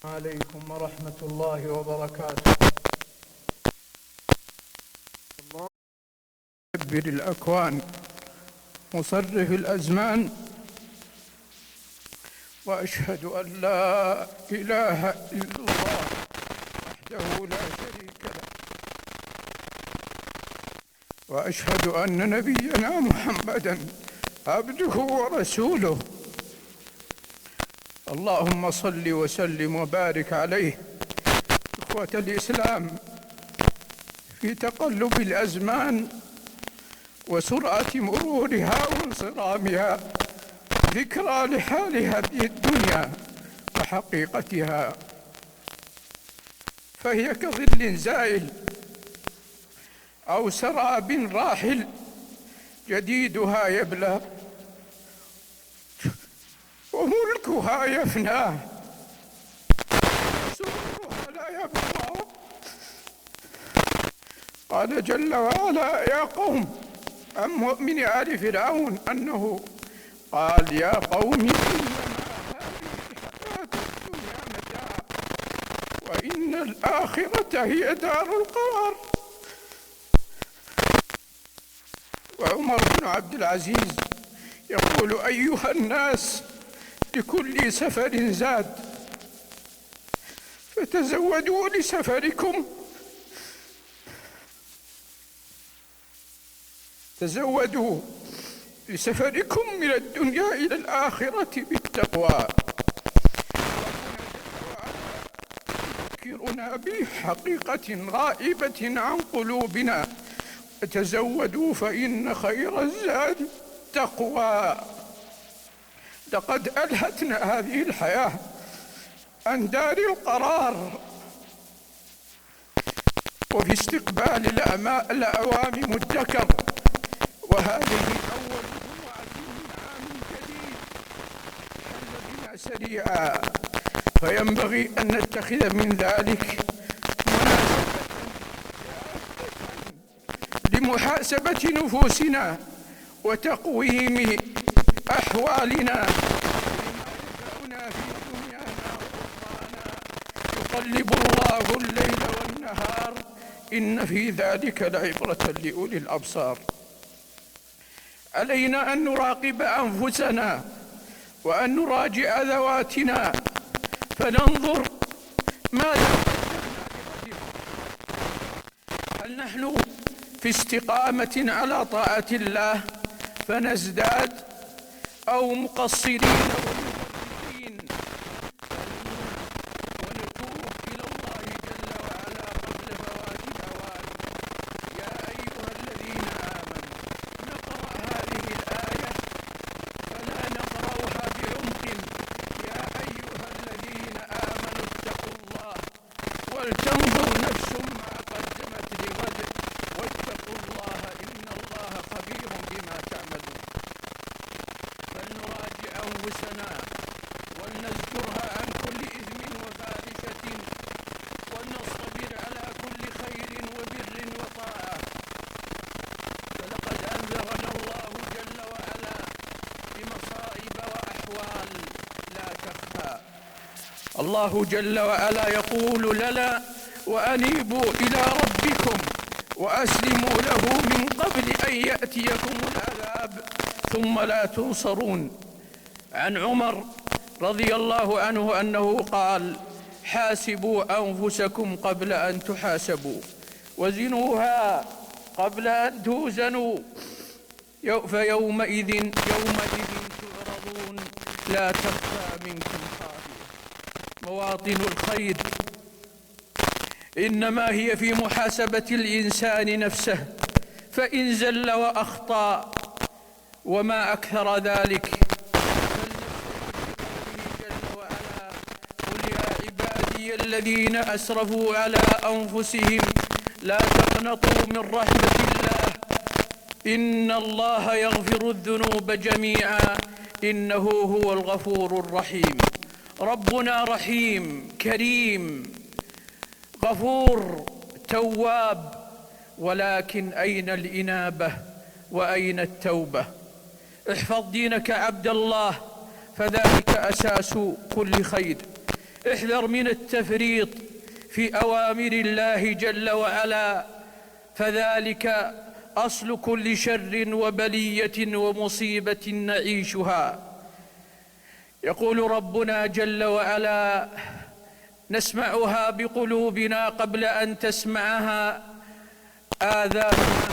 عليكم ورحمة الله وبركاته. الله مدبر الأكوان مصرف الأزمان، وأشهد أن لا إله إلا الله وحده لا شريك له، وأشهد أن نبينا محمدًا عبده ورسوله. اللهم صل وسلم وبارك عليه. إخوة الإسلام، في تقلب الأزمان وسرعة مرورها وانصرامها ذكرى لحال هذه الدنيا وحقيقتها، فهي كظل زائل أو سراب راحل، جديدها يبلى وملكها يفنى، سرورها لا يبقى. قال جل وعلا: يا قوم، عن مؤمن آل فرعون أنه قال: يا قوم إنما هذه الحياة الدنيا متاع وإن الآخرة هي دار القرار. وعمر بن عبد العزيز يقول: أيها الناس، لكل سفر زاد، فتزودوا لسفركم، تزودوا لسفركم من الدنيا إلى الآخرة بالتقوى. يذكرنا بحقيقة غائبة عن قلوبنا: تزودوا فإن خير الزاد التقوى. لقد ألهتنا هذه الحياة عن دار القرار، وفي استقبال الأعوام مدكر، وهذه أول جمعة من عام جديد حل بنا سريعا، فينبغي أن نتخذ من ذلك لمحاسبة نفوسنا وتقويم أحوالنا، لما ينفعنا في دنيانا وأخرانا. يقلب الله الليل والنهار، إن في ذلك لعبرة لأولي الأبصار. علينا أن نراقب أنفسنا وأن نراجع ذواتنا، فننظر ماذا هل نحن في استقامة على طاعة الله فنزداد، أو مقصرين ومقصرين، ونتوب إلى الله جل وعلا قبل فوات الأوان. يا أيها الذين آمنوا، نقرأ هذه الآية فلا نقرأها بعمق. يا أيها الذين آمنوا اتقوا الله ولتنظر نفس ما قدمت لغد واتقوا الله إن الله خبير بما تعملون. فلنراجع أنفسنا ولنذكرها عن كل إثم وفاحشة، ولنصبر على كل خير وبر وطاعة، فلقد أنذرنا الله جل وعلا بمصائب وأحوال لا تخفى. الله جل وعلا يقول لنا: وأنيبوا إلى ربكم وأسلموا له من قبل أن يأتيكم العذاب ثم لا تنصرون. عن عمر رضي الله عنه أنه قال: حاسبوا أنفسكم قبل أن تحاسبوا، وزنوها قبل أن توزنوا، فيومئذ تعرضون لا تخفى منكم خافية. مواطن الخير إنما هي في محاسبة الإنسان نفسه، فإن زل وأخطأ وما أكثر ذلك. جل وعلا: قل يا عبادي الذين أسرفوا على أنفسهم لا تقنطوا من رحمة الله إن الله يغفر الذنوب جميعا إنه هو الغفور الرحيم. ربنا رحيم كريم غفور تواب، ولكن أين الإنابة وأين التوبة؟ احفظ دينك عبد الله، فذلك أساس كل خير. احذر من التفريط في أوامر الله جل وعلا، فذلك أصل كل شر وبلية ومصيبة نعيشها. يقول ربنا جل وعلا: نسمعها بقلوبنا قبل أن تسمعها آذاننا،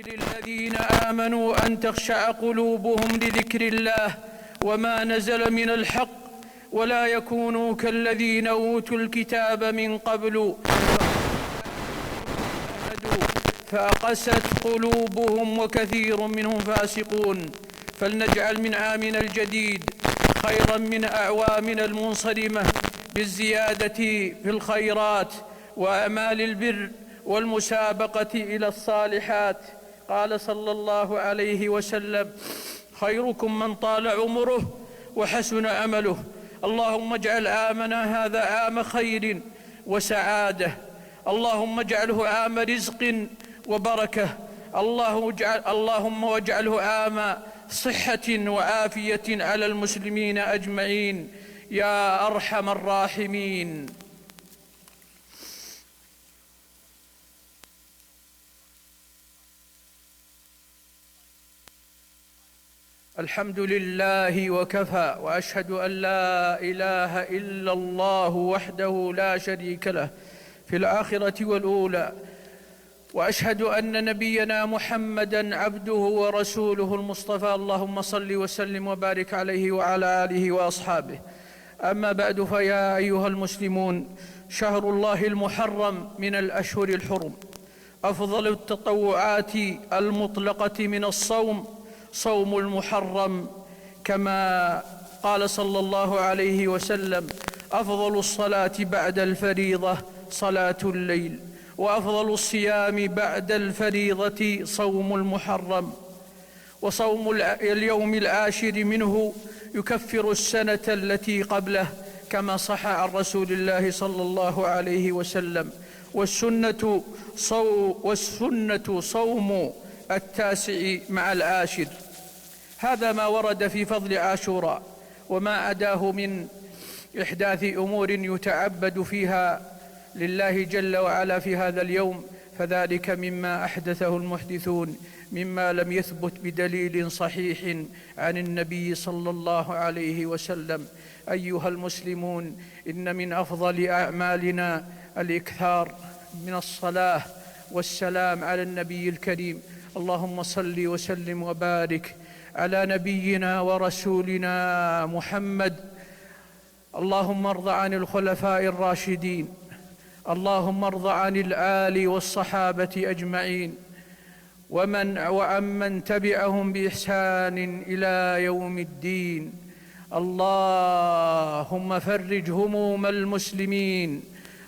للذين آمنوا أن تخشع قلوبهم لذكر الله وما نزل من الحق ولا يكونوا كالذين أوتوا الكتاب من قبل فقست قلوبهم وكثير منهم فاسقون. فلنجعل من عامنا الجديد خيرا من أعوامنا المنصرمة بالزيادة في الخيرات وأعمال البر والمسابقة إلى الصالحات. قال صلى الله عليه وسلم: خيركم من طال عمره وحسن عمله. اللهم اجعل عامنا هذا عام خير وسعادة، اللهم اجعله عام رزق وبركة، اللهم واجعله عام صحة وعافية على المسلمين أجمعين يا أرحم الراحمين. الحمد لله وكفى، وأشهد أن لا إله إلا الله وحده لا شريك له في الآخرة والأولى، وأشهد أن نبينا محمدًا عبده ورسوله المصطفى. اللهم صل وسلم وبارك عليه وعلى آله وأصحابه. أما بعد، فيا أيها المسلمون، شهر الله المحرم من الأشهر الحرم. أفضل التطوعات المطلقة من الصوم صوم المحرم، كما قال صلى الله عليه وسلم: أفضل الصلاة بعد الفريضة صلاة الليل، وأفضل الصيام بعد الفريضة صوم المحرم. وصوم اليوم العاشر منه يكفر السنة التي قبله، كما صح عن رسول الله صلى الله عليه وسلم. والسنة صوم التاسع مع العاشر. هذا ما ورد في فضل عاشوراء، وما عداه من إحداث أمور يتعبد فيها لله جل وعلا في هذا اليوم، فذلك مما أحدثه المحدثون، مما لم يثبت بدليل صحيح عن النبي صلى الله عليه وسلم. أيها المسلمون، إن من أفضل أعمالنا الإكثار من الصلاة والسلام على النبي الكريم. اللهم صل وسلم وبارك على نبينا ورسولنا محمد. اللهم ارض عن الخلفاء الراشدين، اللهم ارض عن الآل والصحابة أجمعين، وعمن تبعهم بإحسان إلى يوم الدين. اللهم فرج هموم المسلمين،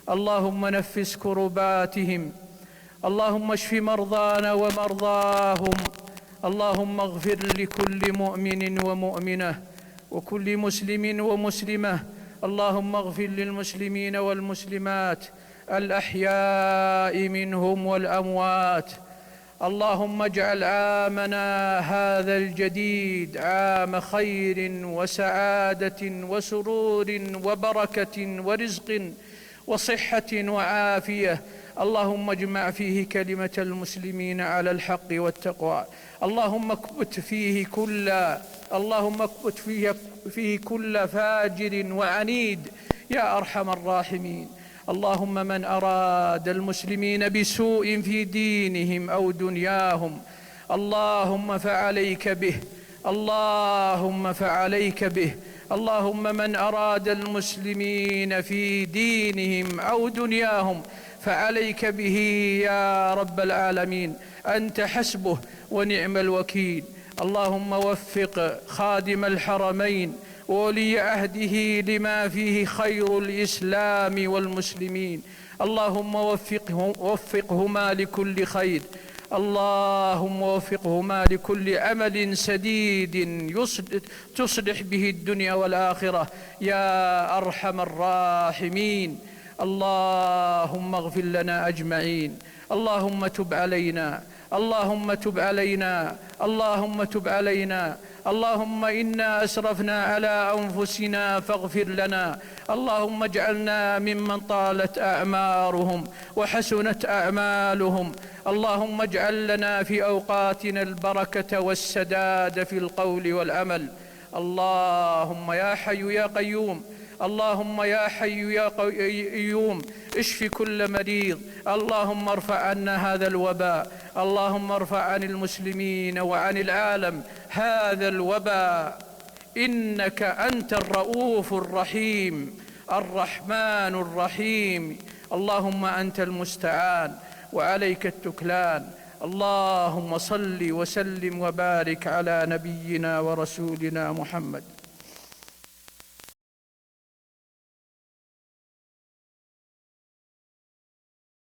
اللهم نفس كرباتهم، اللهم اشف مرضانا ومرضاهم، اللهم اغفر لكل مؤمن ومؤمنة وكل مسلم ومسلمة. اللهم اغفر للمسلمين والمسلمات الأحياء منهم والأموات. اللهم اجعل عامنا هذا الجديد عام خير وسعادة وسرور وبركة ورزق وصحة وعافية. اللهم اجمع فيه كلمة المسلمين على الحق والتقوى. اللهم اكبت فيه كل فاجر وعنيد يا أرحم الراحمين. اللهم من أراد المسلمين بسوء في دينهم أو دنياهم، اللهم فعليك به، اللهم فعليك به. اللهم من أراد المسلمين في دينهم أو دنياهم فعليك به يا رب العالمين، أنت حسبه ونعم الوكيل. اللهم وفق خادم الحرمين وولي عهده لما فيه خير الإسلام والمسلمين. اللهم وفقهما لكل خير، اللهم وفقهما لكل عمل سديد تصلح به الدنيا والآخرة يا أرحم الراحمين. اللهم اغفر لنا أجمعين. اللهم تب علينا، اللهم تب علينا، اللهم تب علينا، اللهم إنا أسرفنا على أنفسنا فاغفر لنا. اللهم اجعلنا ممن طالت أعمارهم وحسنت أعمالهم. اللهم اجعل لنا في أوقاتنا البركة والسداد في القول والعمل. اللهم يا حي يا قيوم، اللهم يا حي يا قيوم اشف كل مريض. اللهم ارفع عنا هذا الوباء، اللهم ارفع عن المسلمين وعن العالم هذا الوباء، إنك أنت الرؤوف الرحيم الرحمن الرحيم. اللهم أنت المستعان وعليك التكلان. اللهم صل وسلم وبارك على نبينا ورسولنا محمد.